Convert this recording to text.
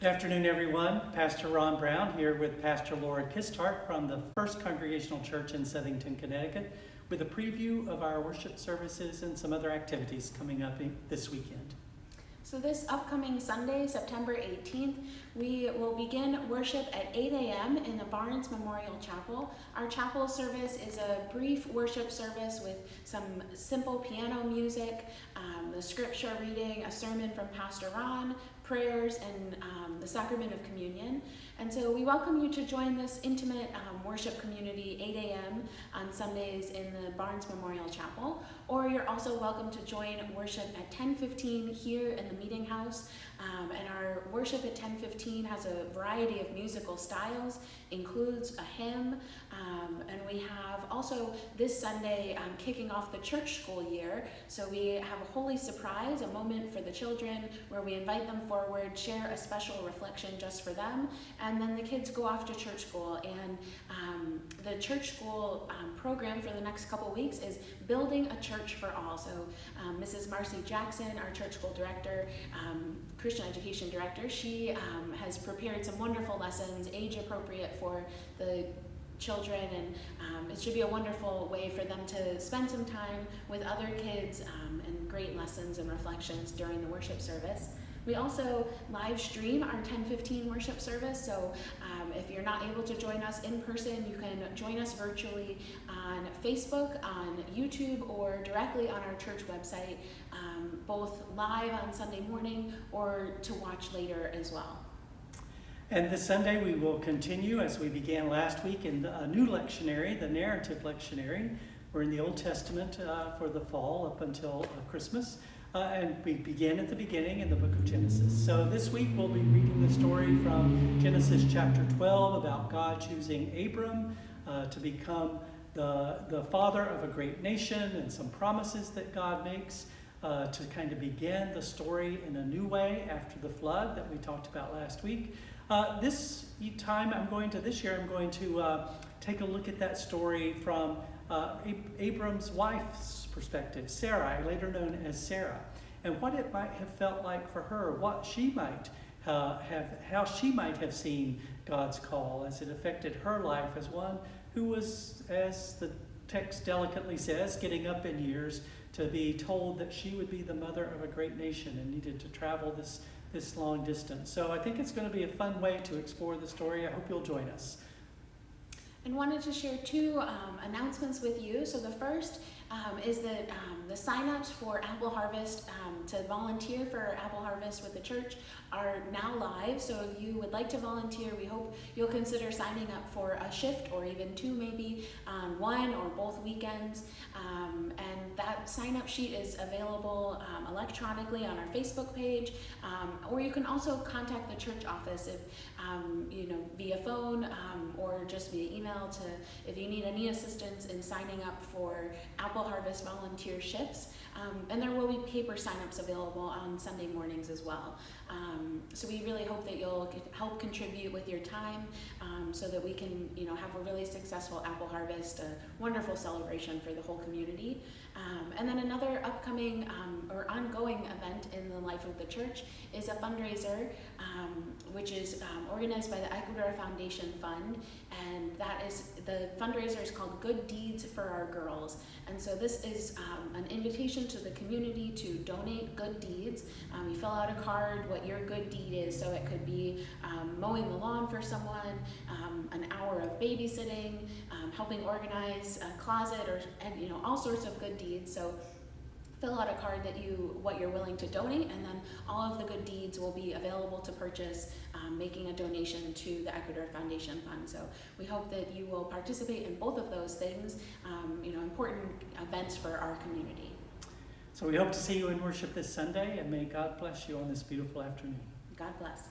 Good afternoon, everyone. Pastor Ron Brown here with Pastor Laura Kistart from the First Congregational Church in Southington, Connecticut, with a preview of our worship services and some other activities coming up this weekend. So this upcoming Sunday, September 18th, we will begin worship at 8 a.m. in the Barnes Memorial Chapel. Our chapel service is a brief worship service with some simple piano music, the scripture reading, a sermon from Pastor Ron, prayers, and the sacrament of communion. And so we welcome you to join this intimate worship community 8 a.m. on Sundays in the Barnes Memorial Chapel. Or you're also welcome to join worship at 10:15 here in the Meeting House. And our worship at 10:15 has a variety of musical styles, includes a hymn, and we have also this Sunday kicking off the church school year. So we have a holy surprise, a moment for the children where we invite them forward, share a special reflection just for them, and then the kids go off to church school. And the church school program for the next couple weeks is Building a Church for All. So Mrs. Marcy Jackson, our church school director, Christian education director, she has prepared some wonderful lessons, age appropriate for the children, and it should be a wonderful way for them to spend some time with other kids and great lessons and reflections during the worship service. We also live stream our 10:15 worship service, so if you're not able to join us in person, you can join us virtually on Facebook, on YouTube, or directly on our church website, both live on Sunday morning or to watch later as well. And this Sunday we will continue, as we began last week, in a new lectionary, the narrative lectionary. We're in the Old Testament for the fall up until Christmas. And we begin at the beginning in the book of Genesis. So this week we'll be reading the story from Genesis chapter 12 about God choosing Abram to become the father of a great nation, and some promises that God makes to kind of begin the story in a new way after the flood that we talked about last week. This year I'm going to take a look at that story from Abram's wife's perspective, Sarai, later known as Sarah, and what it might have felt like for her, what she might how she might have seen God's call as it affected her life as one who was, as the text delicately says, getting up in years to be told that she would be the mother of a great nation and needed to travel this long distance. So I think it's going to be a fun way to explore the story. I hope you'll join us. And wanted to share two announcements with you. So the first is that the sign-ups for Apple Harvest to volunteer for Apple Harvest with the church are now live. So if you would like to volunteer, we hope you'll consider signing up for a shift or even two, maybe on one or both weekends. And that sign-up sheet is available electronically on our Facebook page, or you can also contact the church office via phone or just via email if you need any assistance in signing up for Apple Harvest volunteer shifts. And there will be paper signups available on Sunday mornings as well. So we really hope that you'll help contribute with your time so that we can have a really successful Apple Harvest, a wonderful celebration for the whole community. And then another upcoming or ongoing event in the life of the church is a fundraiser, which is organized by the Ecuador Foundation Fund, and the fundraiser is called Good Deeds for Our Girls. And so this is an invitation to the community to donate good deeds. You fill out a card what your good deed is, so it could be mowing the lawn for someone, an hour of babysitting, helping organize a closet, or all sorts of good deeds. So fill out a card what you're willing to donate, and then all of the good deeds will be available to purchase, making a donation to the Ecuador Foundation Fund. So we hope that you will participate in both of those things, important events for our community. So we hope to see you in worship this Sunday, and may God bless you on this beautiful afternoon. God bless.